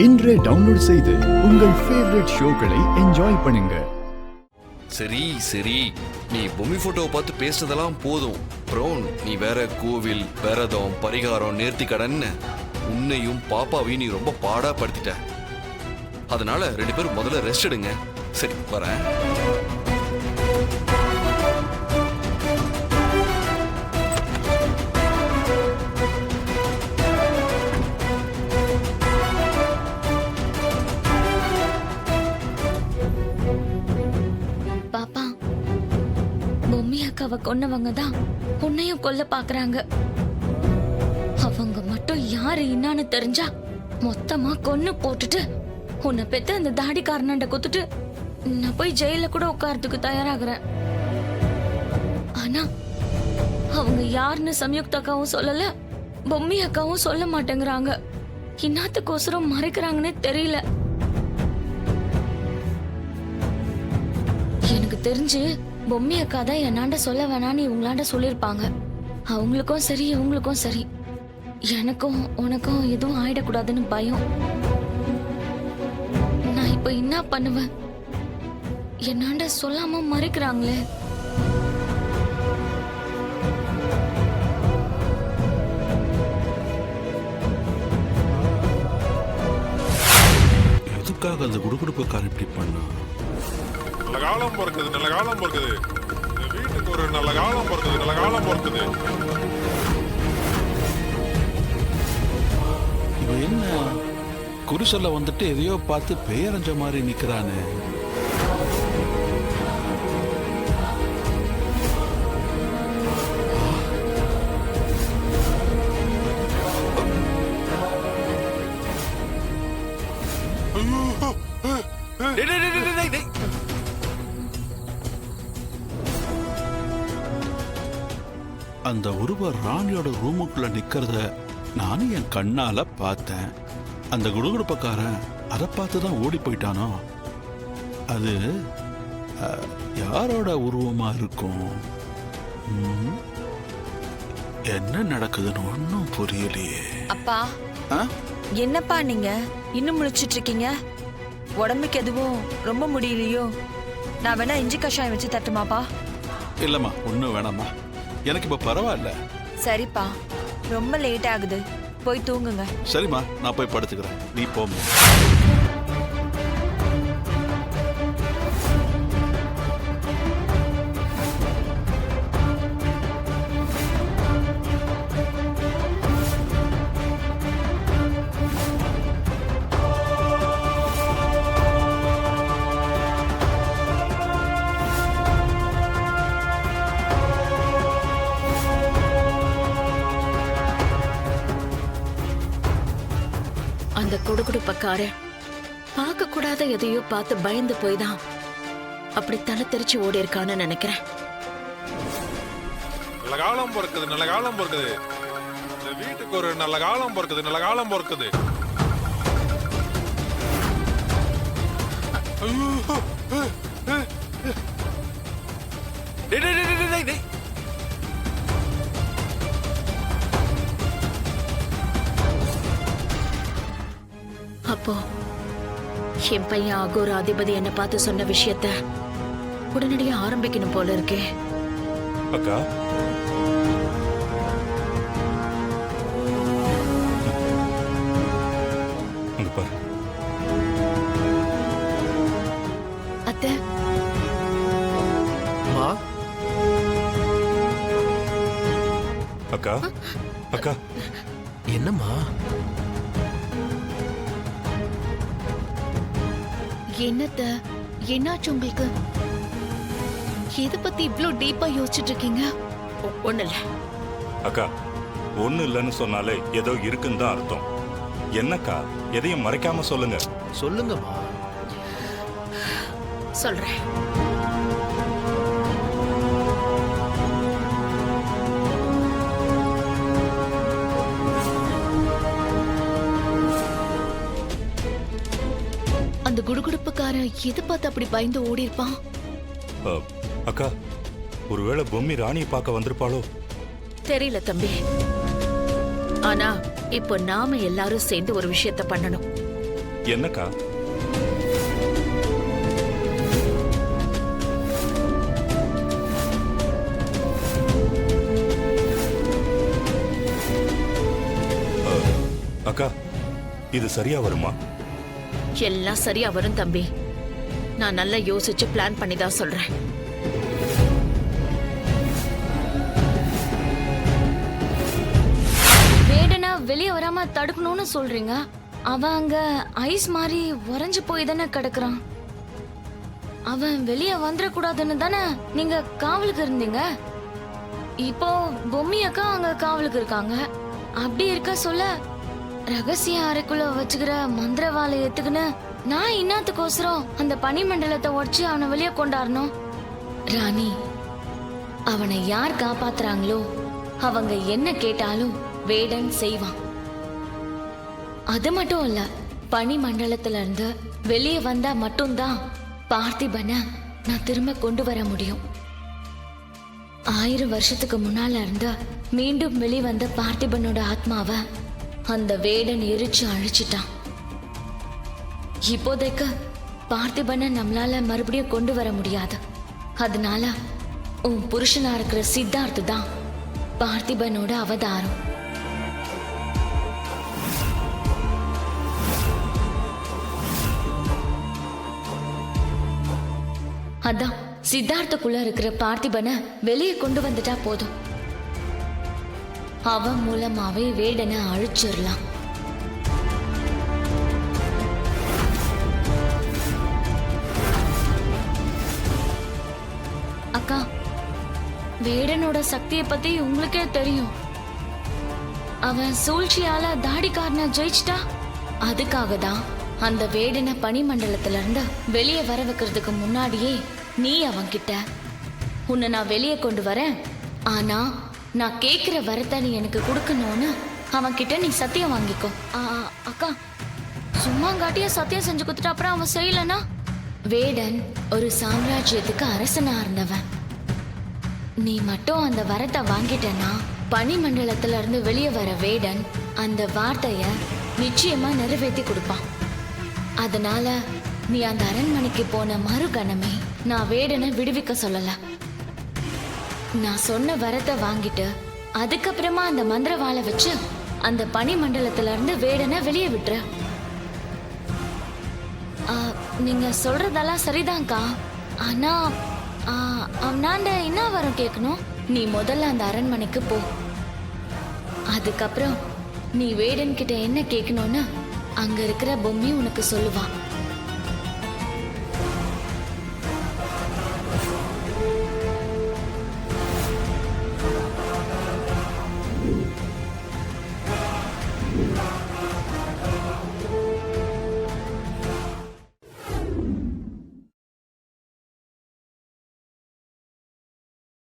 இன்றே டவுன்லோட் செய்து உங்கள் ஃபேவரட் ஷோக்களை என்ஜாய் பண்ணுங்க. சரி சரி, நீ பொம்மி போட்டோவை பார்த்து பேசுறதெல்லாம் போதும். அப்புறம் நீ வேற கோவில், விரதம், பரிகாரம், நேர்த்திக்கடன் உன்னையும் பாப்பாவையும் நீ ரொம்ப பாடா படுத்திட்ட. அதனால 2 பேரும் முதல்ல ரெஸ்ட் எடுங்க. சரி வரேன். பாப்பா, பொம்மி அக்காவை கொன்னவங்க தான் உன்னையும் கொல்ல பாக்குறாங்க. அவங்க மட்டும் யாரு என்னான்னு தெரிஞ்சா மொத்தமா கொன்னு போட்டுட்டு உன்னை பெத்த அந்த தாடிக்காரனாண்ட குத்துட்டு நான் போய் ஜெயில கூட உட்கார்றதுக்கு தயாராகிறேன். ஆனா அவங்க யாருன்னு சம்யுக்தா அக்காவும் சொல்லல, பொம்மி அக்காவும் சொல்ல மாட்டேங்கிறாங்க. இன்னாத்துக்கோசரம் மறைக்கிறாங்கன்னே தெரியல. எனக்கு தெரிஞ்சு பொம்மி அக்கா தான் என்னாண்ட சொல்ல வேணான்னு இவங்களாண்ட சொல்லிருப்பாங்க. அவங்களுக்கும் சரி இவங்களுக்கும் சரி, எனக்கும் உனக்கும் எதுவும் ஆயிடக்கூடாதுன்னு பயம். நான் இப்ப என்ன பண்ணுவேன்? என்னாண்ட சொல்லாம மறைக்கிறாங்களே. எதுக்காக அந்த குடுகுடுப்புக்காரன் இப்படி பண்ணா? நல்ல காலம் பிறக்குது, நல்ல காலம் பிறக்குது. வீட்டுக்கு ஒரு நல்ல காலம் பிறக்குது, நல்ல காலம் பிறக்குது. இவன் என்ன குருசல்ல வந்துட்டு எதையோ பார்த்து பெயரஞ்ச மாதிரி நிக்கிறானே. அந்த ஒருவர் ராணியோட ரூமுக்குள்ள நிக்கிறத நானும் என் கண்ணால பார்த்தேன். அந்த குடுகுடுப்பக்காரன் அதை பார்த்து தான் ஓடி போயிட்டானோ? அது யாரோட உருவமா இருக்கும்? என்ன நடக்குதுன்னு ஒன்னும் புரியலையே. அப்பா, என்னப்பா நீங்க இன்னும் முழிச்சிட்டு இருக்கீங்க? உடம்புக்கு எதுவும் ரொம்ப முடியலையோ? நான் வேணா இஞ்சி கஷாயம் வச்சு தட்டுமாப்பா? இல்லம்மா, ஒன்னும் வேணாம்மா, எனக்கு இப்ப பரவாயில்ல. சரிப்பா, ரொம்ப லேட் ஆகுது, போய் தூங்குங்க. சரிம்மா, நான் போய் படுத்துக்கிறேன், நீ போமா. அந்த குடுகுடுப்பக்காரன் பார்க்க கூடாத எதையோ பார்த்து பயந்து போய் தான் அப்படி தலை தெரிச்சு ஓடி இருக்கான்னு நினைக்கிறேன். நல்ல காலம் பிறக்குது, நல்ல காலம் பிறக்குது. இந்த வீட்டுக்கு ஒரு நல்ல காலம் பிறக்குது, நல்ல காலம் பிறக்குது. அப்போ என் பையன் அகோர அதிபதி என்ன பார்த்து சொன்ன விஷயத்த உடனடியா ஆரம்பிக்கணும் போல இருக்கே. அக்கா, இங்க பாரு. அத்தை, அக்கா அக்கா, என்னம்மா? என்னத்த, என்னாச்சு உங்களுக்கு? எதை பத்தி இவ்ளோ டீப்பா யோசிச்சுட்டு இருக்கீங்க? ஒண்ணு இல்ல அக்கா, ஒண்ணு இல்லைன்னு சொன்னாலே ஏதோ இருக்குன்னு தான் அர்த்தம். என்னக்கா, எதையும் மறைக்காம சொல்லுங்க. சொல்லுங்கம்மா. சொல்றேன். அந்த குடுகுடுப்புக்காரன் எதை பார்த்து அப்படி பயந்து ஓடி இருப்பான்? அக்கா, ஒருவேளை பொம்மி ராணியை பார்க்க வந்திருப்பாளோ? தெரியல தம்பி. ஆனா இப்போ நாம எல்லாரும் சேர்ந்து ஒரு விஷயத்த பண்ணணும். என்னக்கா? அக்கா, இது சரியா வருமா? எல்லாம் சரியா வரும் தம்பி. நான் நல்லா யோசிச்சு பிளான் பண்ணி தான் சொல்றேன். வேடனை வெளியே வராம தடுக்கணும்னு சொல்றீங்க. அவன் அங்க ஐஸ் மாதிரி உறைஞ்சு போய் தானே கிடக்குறான். அவன் வெளியே வந்துடக்கூடாதுன்னு தானே நீங்க காவலுக்கு இருந்தீங்க. இப்போ பொம்மி அக்கா அங்க காவலுக்கு இருக்காங்க. அப்படி இருக்க சொல்ல ரகசிய அறைக்குள்ள வச்சுக்கிற மந்திரவாளை எத்துக்குன்னு நான் இன்னாத்துக்கோசரம் அந்த பனிமண்டலத்தை உடைச்சு அவனை வெளியே கொண்டாடணும். ராணி, அவனை யார் காப்பாத்துறாங்களோ அவங்க என்ன கேட்டாலும் வேடன் செய்வான். அது மட்டும் இல்ல, பனி மண்டலத்துல இருந்து வெளியே வந்தா மட்டும்தான் பார்த்திபனை நான் திரும்ப கொண்டு வர முடியும். 1000 வருஷத்துக்கு முன்னால இருந்து மீண்டும் வெளிவந்த பார்த்திபனோட ஆத்மாவை அந்த வேடன் எரிச்சு அழிச்சிட்டான். இப்போதைக்கு பார்த்திபனை நம்மளால மறுபடியும் கொண்டு வர முடியாது. அதனால உன் புருஷனா இருக்கிற சித்தார்த்து தான் பார்த்திபனோட அவதாரம். அதான் சித்தார்த்துக்குள்ள இருக்கிற பார்த்திபனை வெளியே கொண்டு வந்துட்டா போதும். அவன் மூலமாவே வேடனை அழிச்சிடலாம். அக்கா, வேடனோட சக்தியை பத்தி உங்களுக்கே தெரியும். அவன் சூழ்ச்சியால தாடிக்காரனை ஜெயிச்சிட்டா. அதுக்காக தான் அந்த வேடனை பனிமண்டலத்துல இருந்து வெளியே வர வைக்கிறதுக்கு முன்னாடியே நீ அவன்கிட்ட உன்னை நான் வெளியே கொண்டு வரேன், ஆனா நான் கேட்கிற வரத்தை நீ எனக்கு கொடுக்கணும்னு அவன்கிட்ட நீ சத்தியம் வாங்கிக்கோ. அக்கா, சும்மாங்காட்டிய சத்தியம் செஞ்சு கொடுத்துட்டு அப்புறம் அவன் செய்யலனா? வேடன் ஒரு சாம்ராஜ்யத்துக்கு அரசனா இருந்தவன். நீ மட்டும் அந்த வரத்தை வாங்கிட்டனா பனிமண்டலத்துல இருந்து வெளியே வர வேடன் அந்த வார்த்தைய நிச்சயமா நிறைவேற்றி கொடுப்பான். அதனால நீ அந்த அரண்மனைக்கு போன மறுகணமே நான் வேடனை விடுவிக்க சொல்லல. நான் சொன்ன வரத்தை வாங்கிட்டு அதுக்கப்புறமா அந்த மந்திரவாளை வச்சு அந்த பனிமண்டலத்துல இருந்து வேடனை வெளியே விட்டுற. நீங்க சொல்றதெல்லாம் சரிதான்க்கா. ஆனா அவனாண்ட என்ன வரம் கேட்கணும்? நீ முதல்ல அந்த அரண்மனைக்கு போ. அதுக்கப்புறம் நீ வேடன் கிட்ட என்ன கேட்கணும்னு அங்க இருக்கிற பொம்மி உனக்கு சொல்லுவா.